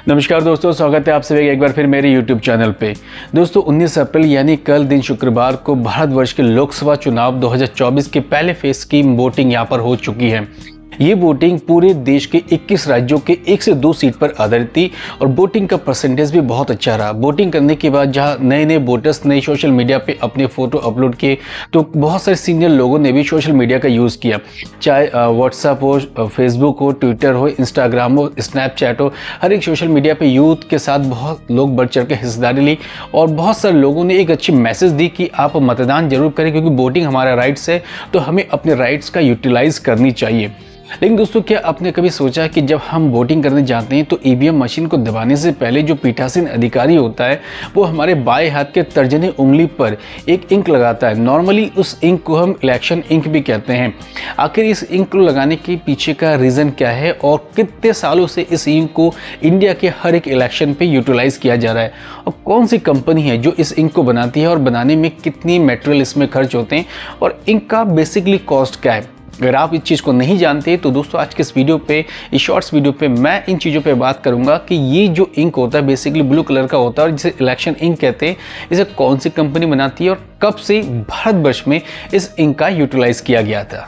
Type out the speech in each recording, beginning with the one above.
नमस्कार दोस्तों, स्वागत है आप सभी एक बार फिर मेरे YouTube चैनल पे। दोस्तों 19 अप्रैल यानी कल दिन शुक्रवार को भारतवर्ष के लोकसभा चुनाव 2024 के पहले फेज की वोटिंग यहाँ पर हो चुकी है। ये वोटिंग पूरे देश के 21 राज्यों के 1 से 2 सीट पर आधारित थी और वोटिंग का परसेंटेज भी बहुत अच्छा रहा। वोटिंग करने के बाद जहां नए वोटर्स ने सोशल मीडिया पे अपने फोटो अपलोड किए तो बहुत सारे सीनियर लोगों ने भी सोशल मीडिया का यूज़ किया, चाहे व्हाट्सएप हो, फेसबुक हो, ट्विटर हो, इंस्टाग्राम हो, स्नैपचैट हो, हर एक सोशल मीडिया पर यूथ के साथ बहुत लोग बढ़ चढ़ के हिस्सेदारी ली और बहुत सारे लोगों ने एक अच्छी मैसेज दी कि आप मतदान जरूर करें क्योंकि वोटिंग हमारा राइट्स है, तो हमें अपने राइट्स का यूटिलाइज करनी चाहिए। लेकिन दोस्तों, क्या आपने कभी सोचा कि जब हम वोटिंग करने जाते हैं तो ईवीएम मशीन को दबाने से पहले जो पीठासीन अधिकारी होता है वो हमारे बाएं हाथ के तर्जनी उंगली पर एक इंक लगाता है। नॉर्मली उस इंक को हम इलेक्शन इंक भी कहते हैं। आखिर इस इंक को लगाने के पीछे का रीज़न क्या है और कितने सालों से इस इंक को इंडिया के हर एक इलेक्शन पे यूटिलाइज किया जा रहा है और कौन सी कंपनी है जो इस इंक को बनाती है और बनाने में कितनी मटेरियल इसमें खर्च होते हैं और इंक का बेसिकली कॉस्ट क्या है। अगर आप इस चीज़ को नहीं जानते तो दोस्तों आज के इस वीडियो पे, इस शॉर्ट्स वीडियो पे मैं इन चीज़ों पे बात करूंगा कि ये जो इंक होता है बेसिकली ब्लू कलर का होता है और जिसे इलेक्शन इंक कहते हैं, इसे कौन सी कंपनी बनाती है और कब से भारतवर्ष में इस इंक का यूटिलाइज किया गया था।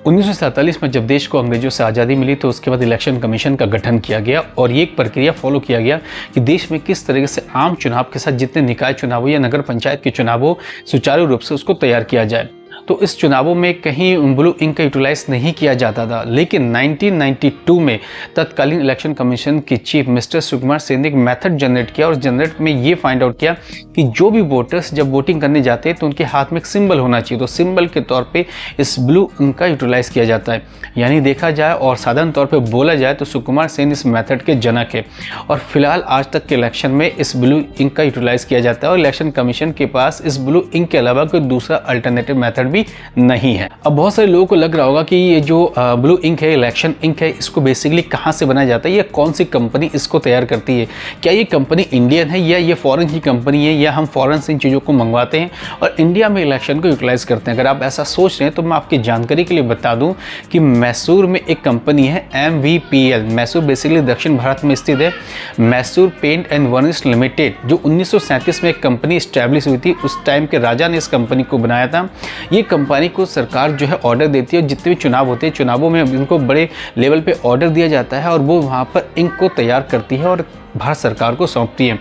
1947 में जब देश को अंग्रेजों से आज़ादी मिली तो उसके बाद इलेक्शन कमीशन का गठन किया गया और ये एक प्रक्रिया फॉलो किया गया कि देश में किस तरीके से आम चुनाव के साथ जितने निकाय चुनाव हो या नगर पंचायत के चुनाव हो सुचारू रूप से उसको तैयार किया जाए। तो इस चुनावों में कहीं ब्लू इंक का यूटिलाइज नहीं किया जाता था, लेकिन 1992 में तत्कालीन इलेक्शन कमीशन के चीफ मिस्टर सुकुमार सेन ने एक मेथड जनरेट किया और जनरेट में ये फाइंड आउट किया कि जो भी वोटर्स जब वोटिंग करने जाते हैं तो उनके हाथ में एक सिंबल होना चाहिए। तो सिंबल के तौर पे इस ब्लू इंक का यूटिलाइज किया जाता है। यानी देखा जाए और साधारण तौर पर बोला जाए तो सुकुमार सेन इस मेथड के जनक है और फिलहाल आज तक के इलेक्शन में इस ब्लू इंक का यूटिलाइज किया जाता है और इलेक्शन कमीशन के पास इस ब्लू इंक के अलावा कोई दूसरा अल्टरनेटिव मेथड भी नहीं है। अब बहुत सारे लोगों को लग रहा होगा कि ये जो ब्लू इंक है, इलेक्शन इंक है, इसको बेसिकली कहाँ से बनाया जाता है या कौन सी कंपनी इसको तैयार करती है। क्या ये कंपनी इंडियन है या ये फॉरेन की कंपनी है या हम फॉरेन से इन चीज़ों को मंगवाते हैं और इंडिया में इलेक्शन को यूटिलाइज करते हैं। अगर आप ऐसा सोच रहे हैं तो मैं आपकी जानकारी के लिए बता दूं कि मैसूर में एक कंपनी है MVPL। मैसूर बेसिकली दक्षिण भारत में स्थित है। Mysore paint and varnish limited जो 1937 में एक कंपनी स्टैब्लिश हुई थी, उस टाइम के राजा ने इस कंपनी को बनाया था। ये कंपनी को सरकार जो है ऑर्डर देती है और जितने भी चुनाव होते हैं चुनावों में इनको बड़े लेवल पे ऑर्डर दिया जाता है और वो वहाँ पर इंक को तैयार करती है और भारत सरकार को सौंपती है।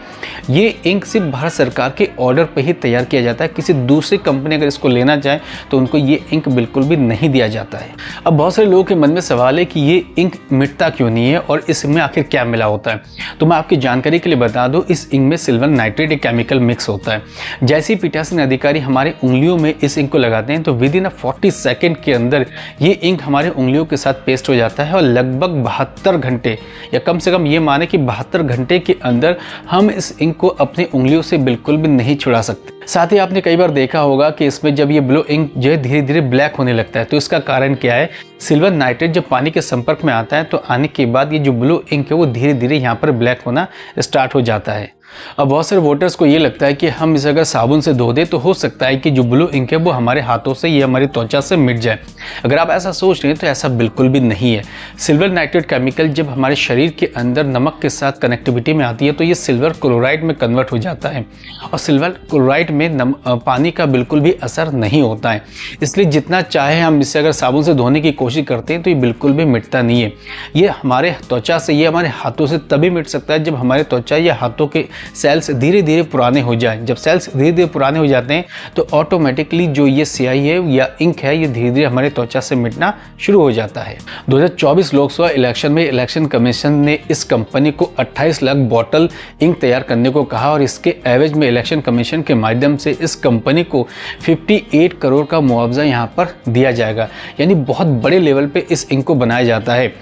ये इंक सिर्फ भारत सरकार के ऑर्डर पे ही तैयार किया जाता है। किसी दूसरी कंपनी अगर इसको लेना चाहे तो उनको ये इंक बिल्कुल भी नहीं दिया जाता है। अब बहुत सारे लोगों के मन में सवाल है कि ये इंक मिटता क्यों नहीं है और इसमें आखिर क्या मिला होता है। तो मैं आपकी जानकारी के लिए बता दूं, इस इंक में सिल्वर नाइट्रेट एक केमिकल मिक्स होता है। जैसे ही पीठासीन अधिकारी हमारे उंगलियों में इस इंक को लगाते हैं तो विद इन 40 सेकेंड के अंदर ये इंक हमारे उंगलियों के साथ पेस्ट हो जाता है और लगभग 72 घंटे या कम से कम ये माने कि 72 घंटे के अंदर हम इस इंक को अपनी उंगलियों से बिल्कुल भी नहीं छुड़ा सकते। साथ ही आपने कई बार देखा होगा कि इसमें जब ये ब्लू इंक जो है धीरे धीरे ब्लैक होने लगता है तो इसका कारण क्या है। सिल्वर नाइट्रेट जब पानी के संपर्क में आता है तो आने के बाद ये जो ब्लू इंक है वो धीरे धीरे यहाँ पर ब्लैक होना स्टार्ट हो जाता है। अब बहुत सारे वोटर्स को ये लगता है कि हम इसे अगर साबुन से धो दें तो हो सकता है कि जो ब्लू इंक है वो हमारे हाथों से या हमारी त्वचा से मिट जाए। अगर आप ऐसा सोच रहे हैं तो ऐसा बिल्कुल भी नहीं है। सिल्वर नाइट्रेट केमिकल जब हमारे शरीर के अंदर नमक के साथ कनेक्टिविटी में आती है तो ये सिल्वर क्लोराइड में कन्वर्ट हो जाता है और सिल्वर क्लोराइड में पानी का बिल्कुल भी असर नहीं होता है। इसलिए जितना चाहे हम इसे अगर साबुन से धोने की कोशिश करते हैं तो ये बिल्कुल भी मिटता नहीं है। ये हमारे त्वचा से, ये हमारे हाथों से तभी मिट सकता है जब हमारे त्वचा या हाथों के सेल्स धीरे धीरे पुराने हो जाएं। जब सेल्स धीरे धीरे पुराने हो जाते हैं तो ऑटोमेटिकली जो ये स्याही है या इंक है ये धीरे धीरे हमारे त्वचा से मिटना शुरू हो जाता है। 2024 लोकसभा इलेक्शन में इलेक्शन कमीशन ने इस कंपनी को 28 लाख बॉटल इंक तैयार करने को कहा और इसके एवज में इलेक्शन कमीशन के माध्यम से इस कंपनी को 58 करोड़ का मुआवजा यहाँ पर दिया जाएगा। यानी बहुत बड़े लेवल पे इस इंक को बनाया जाता है।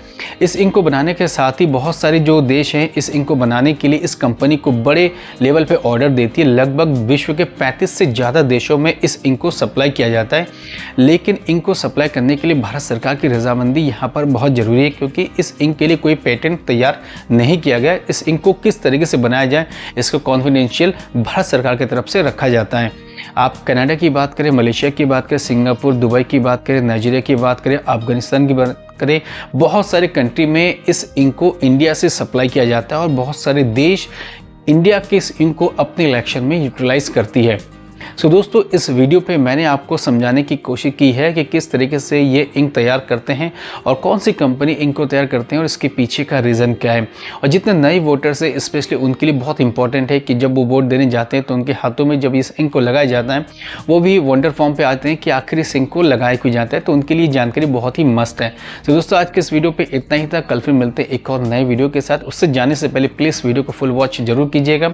इस इंक को बनाने के साथ ही बहुत सारे जो देश हैं इस इंक को बनाने के लिए इस कंपनी को बड़े लेवल पे ऑर्डर देती है। लगभग विश्व के 35 से ज़्यादा देशों में इस इंक को सप्लाई किया जाता है। लेकिन इंक को सप्लाई करने के लिए भारत सरकार की रजामंदी यहाँ पर बहुत ज़रूरी है क्योंकि इस इंक के लिए कोई पेटेंट तैयार नहीं किया गया। इस इंक को किस तरीके से बनाया जाए इसको कॉन्फिडेंशियल भारत सरकार की तरफ से रखा जाता है। आप कनाडा की बात करें, मलेशिया की बात करें, सिंगापुर, दुबई की बात करें, नाइजीरिया की बात करें, अफगानिस्तान की बात करें, बहुत सारे कंट्री में इस इंक को इंडिया से सप्लाई किया जाता है और बहुत सारे देश इंडिया के इस इंक को अपने इलेक्शन में यूटिलाइज करती है। सो दोस्तों, इस वीडियो पे मैंने आपको समझाने की कोशिश की है कि किस तरीके से ये इंक तैयार करते हैं और कौन सी कंपनी इंक को तैयार करते हैं और इसके पीछे का रीज़न क्या है। और जितने नए वोटर्स हैं स्पेशली उनके लिए बहुत इंपॉर्टेंट है कि जब वो वोट देने जाते हैं तो उनके हाथों में जब इस इंक को लगाया जाता है, वो भी वंडर फॉर्म पर आते हैं कि आखिर इस इंक को लगाया क्यों जाता है, तो उनके लिए जानकारी बहुत ही मस्त है। तो दोस्तों, आज के इस वीडियो पर इतना ही था। कल फिर मिलते हैं एक और नए वीडियो के साथ। उससे जाने से पहले प्लीज़ वीडियो को फुल वॉच जरूर कीजिएगा,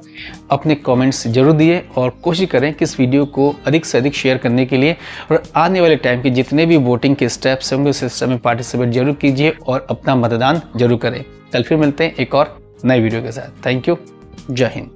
अपने कॉमेंट्स जरूर दिए और कोशिश करें कि इस वीडियो को अधिक से अधिक शेयर करने के लिए, और आने वाले टाइम के जितने भी वोटिंग के स्टेप्स होंगे उस सिस्टम में पार्टिसिपेट जरूर कीजिए और अपना मतदान जरूर करें। कल फिर मिलते हैं एक और नए वीडियो के साथ। Thank you. जय हिंद।